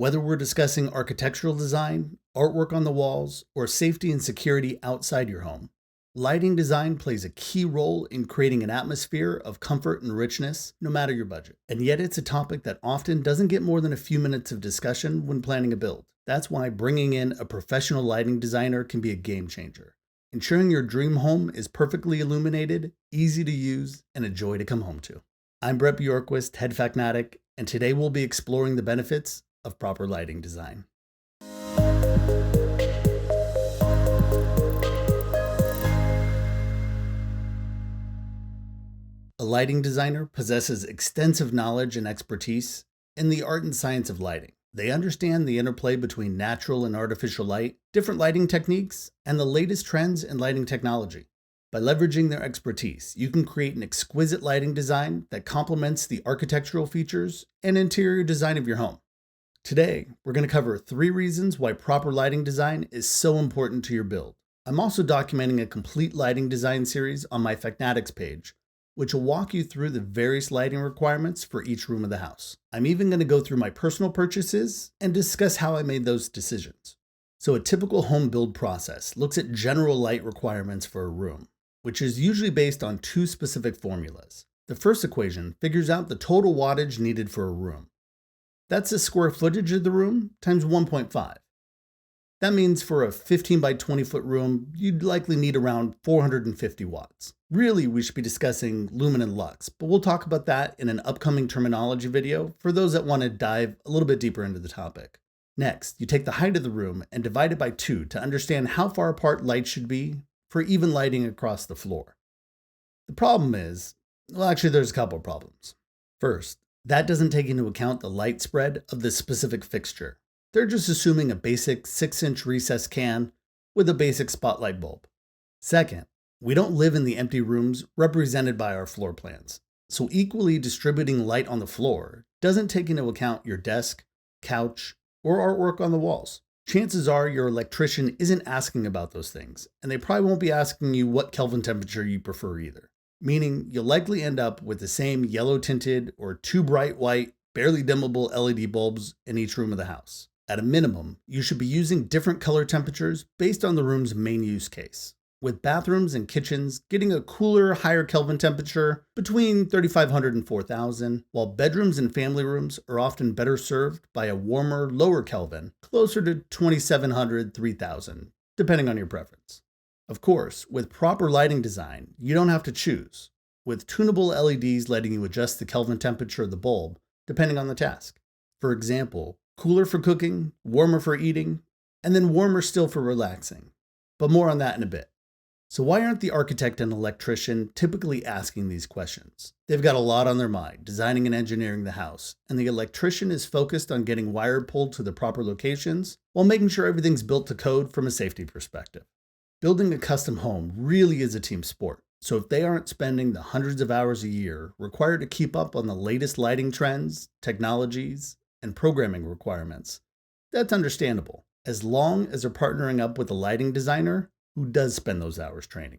Whether we're discussing architectural design, artwork on the walls, or safety and security outside your home, lighting design plays a key role in creating an atmosphere of comfort and richness, no matter your budget. And yet it's a topic that often doesn't get more than a few minutes of discussion when planning a build. That's why bringing in a professional lighting designer can be a game changer, ensuring your dream home is perfectly illuminated, easy to use, and a joy to come home to. I'm Brett Bjorkquist, head Facnatic, and today we'll be exploring the benefits of proper lighting design. A lighting designer possesses extensive knowledge and expertise in the art and science of lighting. They understand the interplay between natural and artificial light, different lighting techniques, and the latest trends in lighting technology. By leveraging their expertise, you can create an exquisite lighting design that complements the architectural features and interior design of your home. Today, we're going to cover 3 reasons why proper lighting design is so important to your build. I'm also documenting a complete lighting design series on my Facnatics page, which will walk you through the various lighting requirements for each room of the house. I'm even going to go through my personal purchases and discuss how I made those decisions. So a typical home build process looks at general light requirements for a room, which is usually based on 2 specific formulas. The first equation figures out the total wattage needed for a room. That's the square footage of the room times 1.5. That means for a 15 by 20 foot room, you'd likely need around 450 watts. Really, we should be discussing lumen and lux, but we'll talk about that in an upcoming terminology video for those that want to dive a little bit deeper into the topic. Next, you take the height of the room and divide it by 2 to understand how far apart lights should be for even lighting across the floor. The problem is, there's a couple of problems. First, that doesn't take into account the light spread of the specific fixture. They're just assuming a basic 6-inch recessed can with a basic spotlight bulb. Second, we don't live in the empty rooms represented by our floor plans, so equally distributing light on the floor doesn't take into account your desk, couch, or artwork on the walls. Chances are your electrician isn't asking about those things, and they probably won't be asking you what Kelvin temperature you prefer either. Meaning you'll likely end up with the same yellow tinted or too bright white, barely dimmable LED bulbs in each room of the house. At a minimum, you should be using different color temperatures based on the room's main use case, with bathrooms and kitchens getting a cooler, higher Kelvin temperature between 3,500 and 4,000, while bedrooms and family rooms are often better served by a warmer, lower Kelvin, closer to 2,700, 3,000, depending on your preference. Of course, with proper lighting design, you don't have to choose, with tunable LEDs letting you adjust the Kelvin temperature of the bulb depending on the task. For example, cooler for cooking, warmer for eating, and then warmer still for relaxing. But more on that in a bit. So why aren't the architect and electrician typically asking these questions? They've got a lot on their mind, designing and engineering the house, and the electrician is focused on getting wire pulled to the proper locations while making sure everything's built to code from a safety perspective. Building a custom home really is a team sport, so if they aren't spending the hundreds of hours a year required to keep up on the latest lighting trends, technologies, and programming requirements, that's understandable, as long as they're partnering up with a lighting designer who does spend those hours training.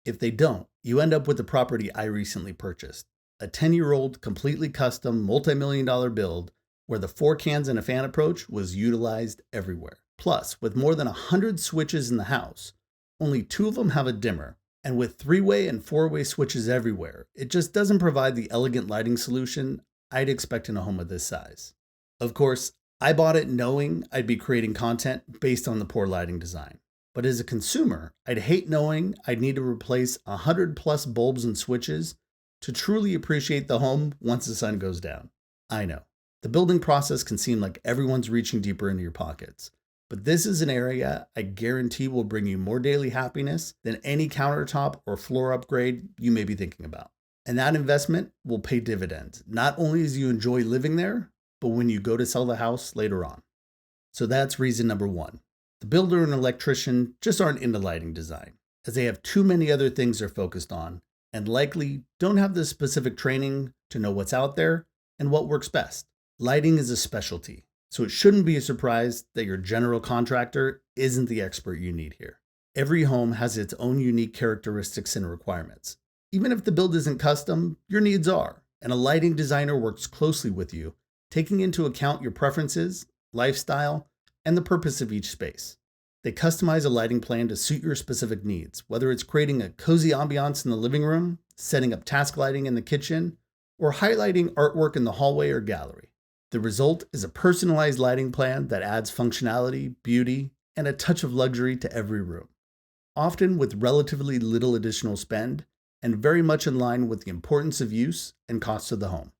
If they don't, you end up with the property I recently purchased, a 10-year-old completely custom multi-million-dollar build where the 4 cans and a fan approach was utilized everywhere. Plus, with more than 100 switches in the house, only 2 of them have a dimmer, and with 3-way and 4-way switches everywhere, it just doesn't provide the elegant lighting solution I'd expect in a home of this size. Of course, I bought it knowing I'd be creating content based on the poor lighting design. But as a consumer, I'd hate knowing I'd need to replace 100+ bulbs and switches to truly appreciate the home once the sun goes down. I know, the building process can seem like everyone's reaching deeper into your pockets. But this is an area I guarantee will bring you more daily happiness than any countertop or floor upgrade you may be thinking about. And that investment will pay dividends, not only as you enjoy living there, but when you go to sell the house later on. So that's reason number 1. The builder and electrician just aren't into lighting design, as they have too many other things they're focused on, and likely don't have the specific training to know what's out there and what works best. Lighting is a specialty, so it shouldn't be a surprise that your general contractor isn't the expert you need here. Every home has its own unique characteristics and requirements. Even if the build isn't custom, your needs are, and a lighting designer works closely with you, taking into account your preferences lifestyle, and the purpose of each space. They customize a lighting plan to suit your specific needs, whether it's creating a cozy ambiance in the living room, setting up task lighting in the kitchen, or highlighting artwork in the hallway or gallery. The result is a personalized lighting plan that adds functionality, beauty, and a touch of luxury to every room, often with relatively little additional spend and very much in line with the importance of use and cost of the home.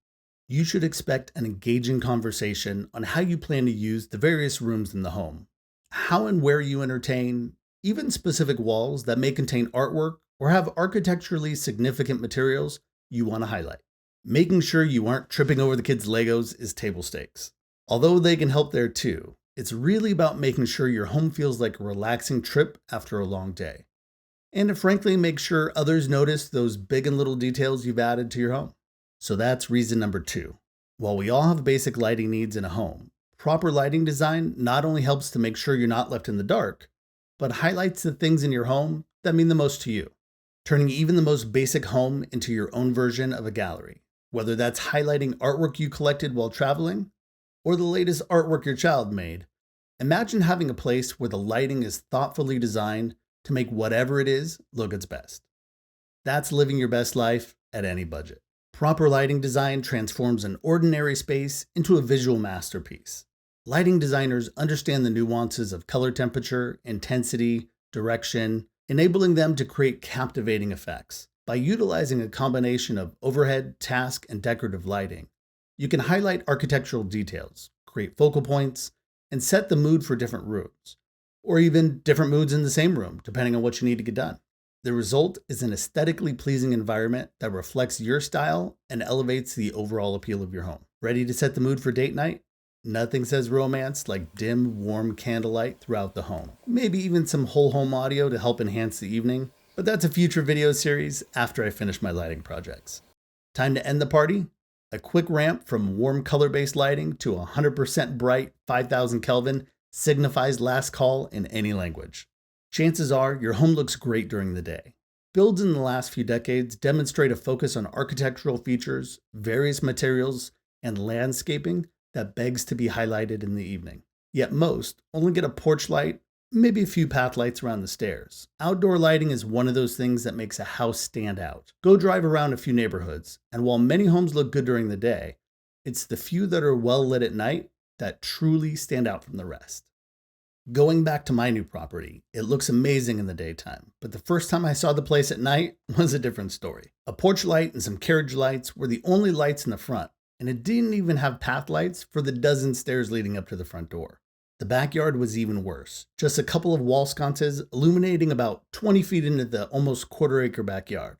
You should expect an engaging conversation on how you plan to use the various rooms in the home, how and where you entertain, even specific walls that may contain artwork or have architecturally significant materials you want to highlight. Making sure you aren't tripping over the kids' Legos is table stakes. Although they can help there too, it's really about making sure your home feels like a relaxing trip after a long day. And to frankly make sure others notice those big and little details you've added to your home. So that's reason number 2. While we all have basic lighting needs in a home, proper lighting design not only helps to make sure you're not left in the dark, but highlights the things in your home that mean the most to you, turning even the most basic home into your own version of a gallery, whether that's highlighting artwork you collected while traveling or the latest artwork your child made. Imagine having a place where the lighting is thoughtfully designed to make whatever it is look its best. That's living your best life at any budget. Proper lighting design transforms an ordinary space into a visual masterpiece. Lighting designers understand the nuances of color temperature, intensity, direction, enabling them to create captivating effects. By utilizing a combination of overhead, task, and decorative lighting, you can highlight architectural details, create focal points, and set the mood for different rooms, or even different moods in the same room, depending on what you need to get done. The result is an aesthetically pleasing environment that reflects your style and elevates the overall appeal of your home. Ready to set the mood for date night? Nothing says romance like dim, warm candlelight throughout the home. Maybe even some whole home audio to help enhance the evening, but that's a future video series after I finish my lighting projects. Time to end the party? A quick ramp from warm color-based lighting to 100% bright 5000 Kelvin signifies last call in any language. Chances are your home looks great during the day. Builds in the last few decades demonstrate a focus on architectural features, various materials, and landscaping that begs to be highlighted in the evening. Yet most only get a porch light, maybe a few path lights around the stairs. Outdoor lighting is one of those things that makes a house stand out. Go drive around a few neighborhoods, and while many homes look good during the day, it's the few that are well lit at night that truly stand out from the rest. Going back to my new property, it looks amazing in the daytime, but the first time I saw the place at night was a different story. A porch light and some carriage lights were the only lights in the front, and it didn't even have path lights for the dozen stairs leading up to the front door. The backyard was even worse, just a couple of wall sconces illuminating about 20 feet into the almost quarter-acre backyard.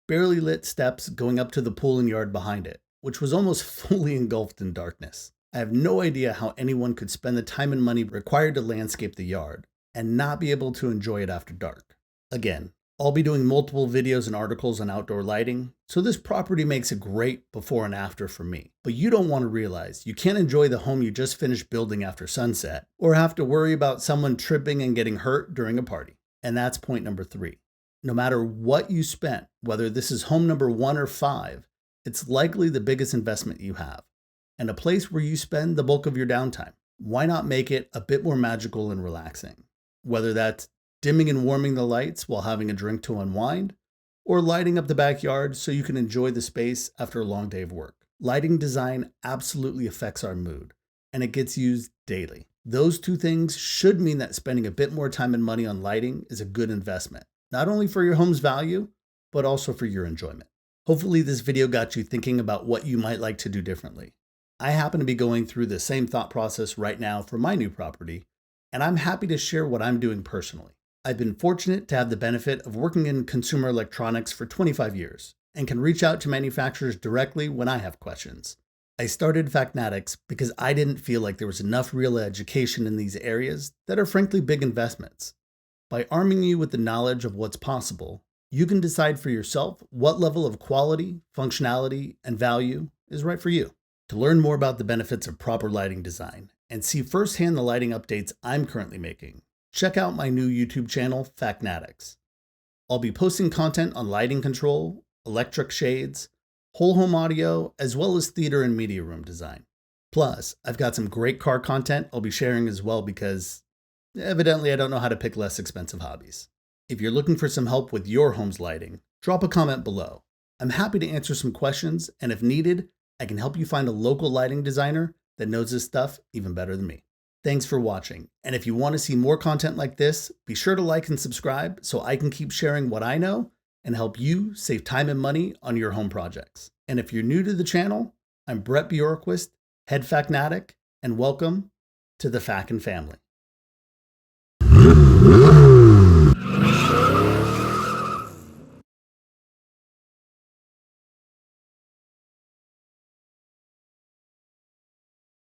Barely lit steps going up to the pool and yard behind it, which was almost fully engulfed in darkness. I have no idea how anyone could spend the time and money required to landscape the yard and not be able to enjoy it after dark. Again, I'll be doing multiple videos and articles on outdoor lighting, so this property makes a great before and after for me. But you don't want to realize you can't enjoy the home you just finished building after sunset, or have to worry about someone tripping and getting hurt during a party. And that's point number 3. No matter what you spent, whether this is home number 1 or 5, it's likely the biggest investment you have, and a place where you spend the bulk of your downtime. Why not make it a bit more magical and relaxing? Whether that's dimming and warming the lights while having a drink to unwind, or lighting up the backyard so you can enjoy the space after a long day of work. Lighting design absolutely affects our mood, and it gets used daily. Those two things should mean that spending a bit more time and money on lighting is a good investment, not only for your home's value, but also for your enjoyment. Hopefully this video got you thinking about what you might like to do differently. I happen to be going through the same thought process right now for my new property, and I'm happy to share what I'm doing personally. I've been fortunate to have the benefit of working in consumer electronics for 25 years and can reach out to manufacturers directly when I have questions. I started Facnatics because I didn't feel like there was enough real education in these areas that are frankly big investments. By arming you with the knowledge of what's possible, you can decide for yourself what level of quality, functionality, and value is right for you. To learn more about the benefits of proper lighting design and see firsthand the lighting updates I'm currently making, check out my new YouTube channel, Facnatics. I'll be posting content on lighting control, electric shades, whole home audio, as well as theater and media room design. Plus, I've got some great car content I'll be sharing as well because evidently I don't know how to pick less expensive hobbies. If you're looking for some help with your home's lighting, drop a comment below. I'm happy to answer some questions, and if needed, I can help you find a local lighting designer that knows this stuff even better than me. Thanks for watching, and if you want to see more content like this, be sure to like and subscribe so I can keep sharing what I know and help you save time and money on your home projects. And if you're new to the channel, I'm Brett Bjorkquist, head Facnatic, and welcome to the Fackin family.